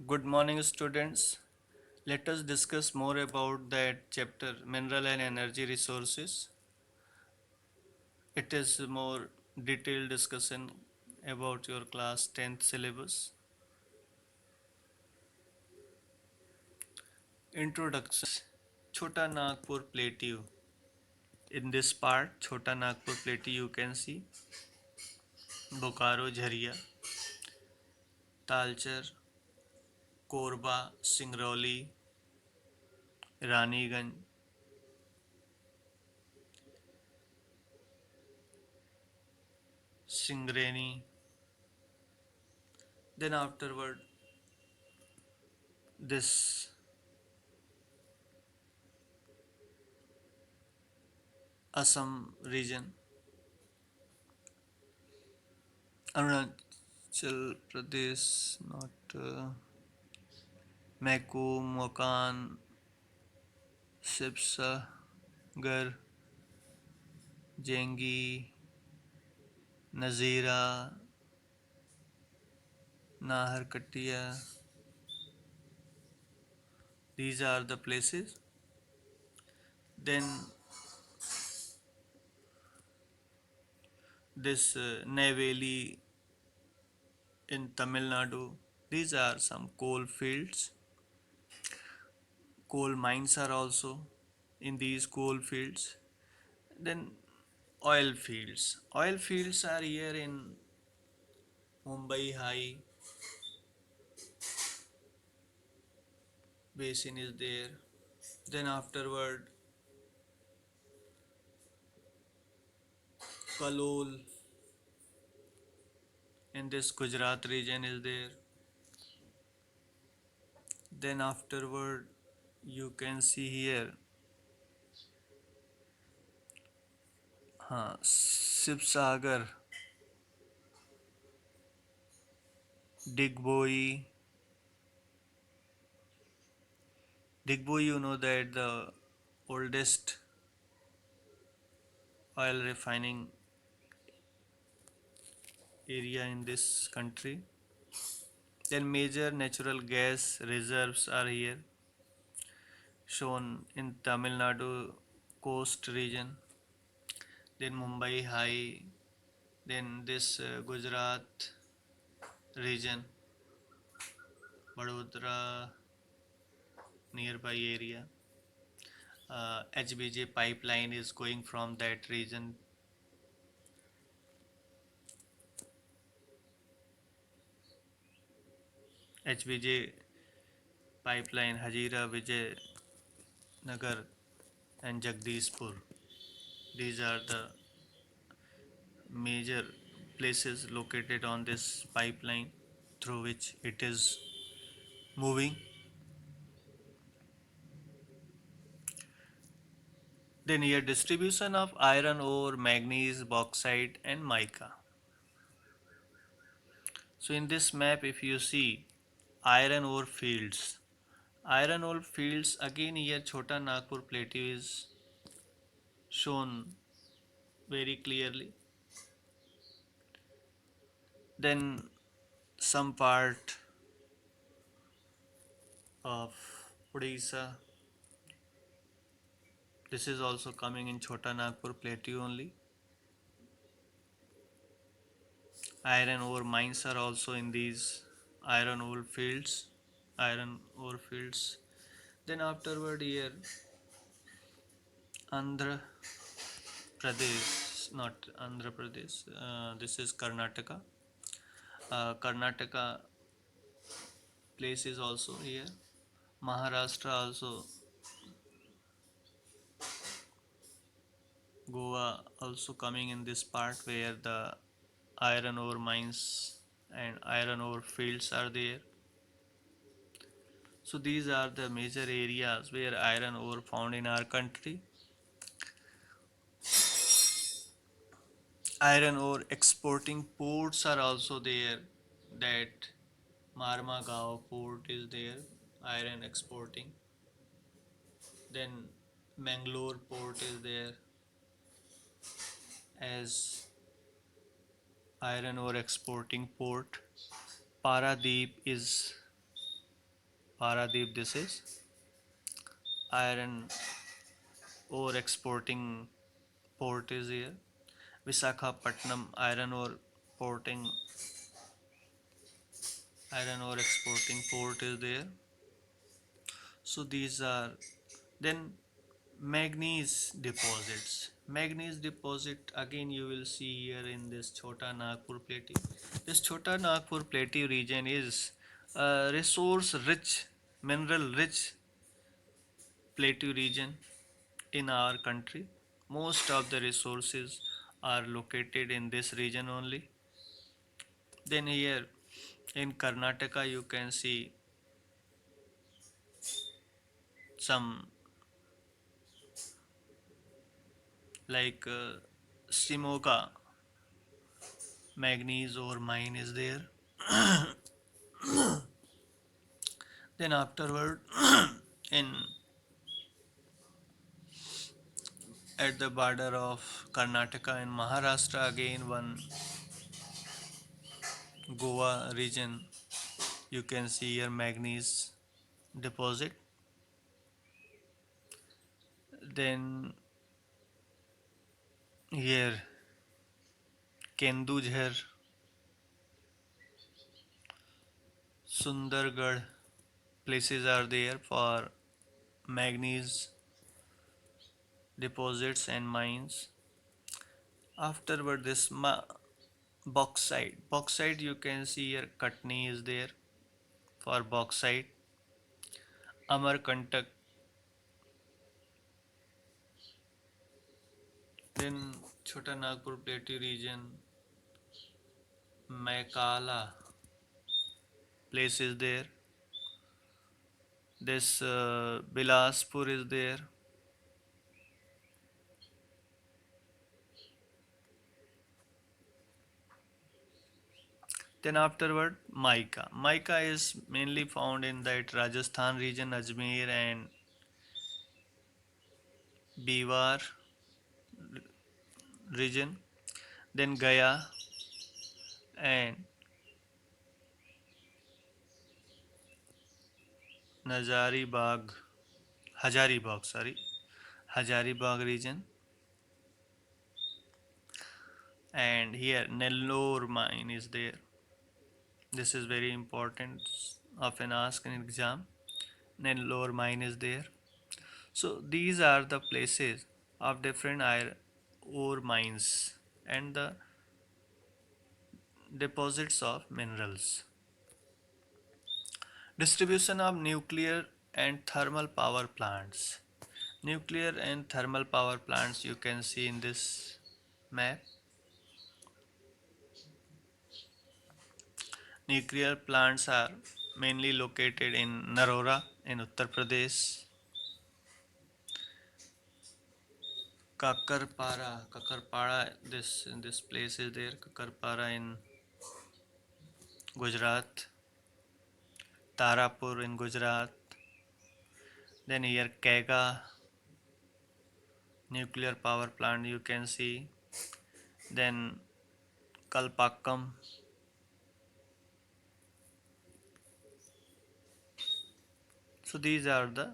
Good morning, students. Let us discuss more about that chapter Mineral and Energy Resources. It is more detailed discussion about your class 10th syllabus. Introduction. Chota Nagpur Plateau. In this part, Chota Nagpur Plateau, you can see Bokaro Jharia, Talcher, Korba, Singrauli, Raniganj, Singreni. Then afterward, this Assam region, Arunachal Pradesh, not Meku, Mokan, Sibsagar, Jengi, Nazira, Naharkatia. These are the places. Then this Neyveli in Tamil Nadu. These are some coal fields. Coal mines are also in these coal fields. Then oil fields. Oil fields are here in Mumbai High Basin is there. Then afterward, Kalol in this Gujarat region is there. Then afterward, you can see here, Sibsagar, Digboi. Digboi, you know that the oldest oil refining area in this country. Then major natural gas reserves are here shown in Tamil Nadu coast region. Then Mumbai High. Then this Gujarat region, Vadodara nearby area. HBJ pipeline is going from that region. HBJ pipeline, Hazira, Vijay Nagar, and Jagdishpur. These are the major places located on this pipeline through which it is moving. Then here distribution of iron ore, manganese, bauxite, and mica. So in this map, if you see iron ore fields, again here Chota Nagpur plateau is shown very clearly. Then some part of Odisha, this is also coming in Chota Nagpur plateau only. Iron ore mines are also in these iron ore fields. Iron ore fields. Then afterward here Andhra Pradesh, not Andhra Pradesh. This is Karnataka. Karnataka place is also here. Maharashtra also, Goa also coming in this part where the iron ore mines and iron ore fields are there. So these are the major areas where iron ore found in our country. Iron ore exporting ports are also there. That Marmagao port is there, iron exporting. Then Mangalore port is there as iron ore exporting port. Paradeep is Paradip. This is iron ore exporting port is here. Visakhapatnam porting iron ore exporting port is there. So these are then manganese deposits. Manganese deposit again you will see here in this Chota Nagpur Plateau. This Chota Nagpur Plateau region is a resource rich, mineral rich plateau region in our country. Most of the resources are located in this region only. Then here in Karnataka you can see some like Simoga manganese ore mine is there. Then afterward in at the border of Karnataka and Maharashtra again one Goa region you can see here manganese deposit. Then here Kendujhar, Sundargarh places are there for manganese deposits and mines. Afterward this bauxite you can see here Katni is there for bauxite. Amarkantak, then Chota Nagpur Plateau region, Maikala place is there. This Bilaspur is there. Then afterward, mica. Mica is mainly found in that Rajasthan region, Ajmer and Biwar region. Then Gaya and Nazari Bagh, Hazaribagh, sorry, Hazaribagh region. And here Nellore mine is there. This is very important, often asked in exam. Nellore mine is there. So these are the places of different iron ore mines and the deposits of minerals. Distribution of nuclear and thermal power plants. Nuclear and thermal power plants you can see in this map. Nuclear plants are mainly located in Narora in Uttar Pradesh, Kakarpara, this place is there, Kakarpara in Gujarat, Tarapur in Gujarat, then here Kega nuclear power plant you can see, then Kalpakkam. So these are the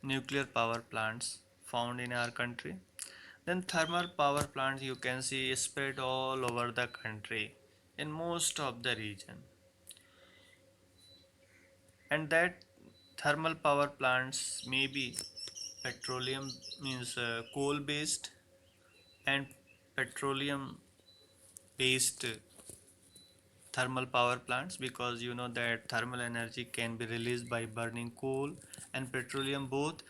nuclear power plants found in our country. Then thermal power plants you can see spread all over the country in most of the region. And that thermal power plants may be petroleum means coal based and petroleum based thermal power plants, because you know that thermal energy can be released by burning coal and petroleum both.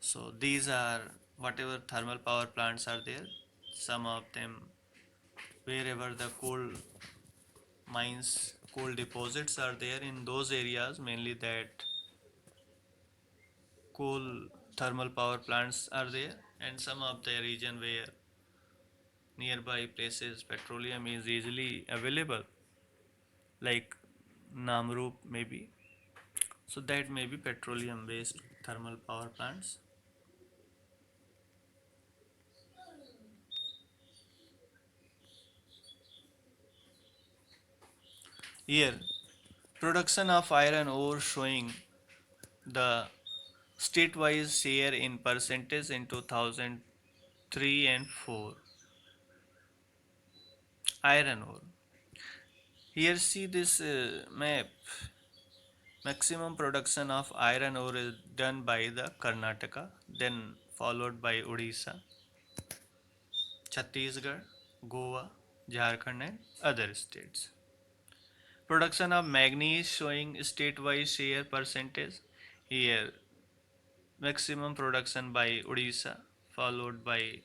So these are whatever thermal power plants are there, some of them wherever the coal mines, coal deposits are there in those areas, mainly that coal thermal power plants are there, and some of the region where nearby places petroleum is easily available, like Namrup maybe. So that may be petroleum based thermal power plants. Here Production of iron ore showing the state-wise share in percentage in 2003 and 4. Iron ore. Here see this map. Maximum production of iron ore is done by the Karnataka, then followed by Odisha, Chhattisgarh, Goa, Jharkhand and other states. Production of manganese showing state-wise share percentage. Here maximum production by Odisha, followed by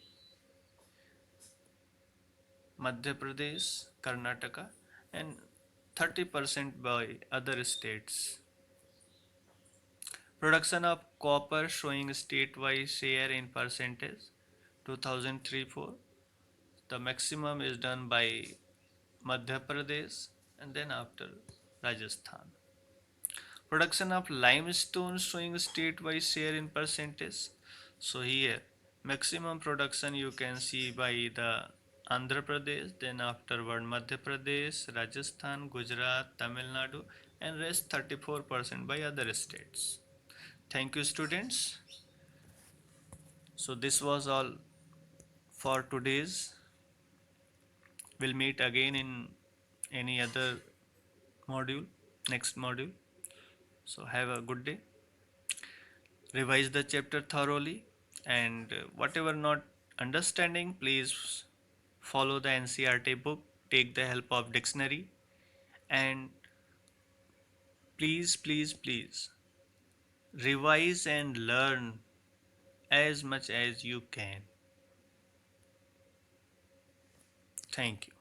Madhya Pradesh, Karnataka, and 30% by other states. Production of copper showing statewide share in percentage 2003-4. The maximum is done by Madhya Pradesh and then after Rajasthan. Production of limestone showing statewide share in percentage. So here maximum production you can see by the Andhra Pradesh, then afterward Madhya Pradesh, Rajasthan, Gujarat, Tamil Nadu, and rest 34% by other states. Thank you, students. So this was all for today's. We'll meet again in any other module, next module. So have a good day. Revise the chapter thoroughly, and whatever not understanding, please follow the NCERT book, take the help of dictionary, and please revise and learn as much as you can. Thank you.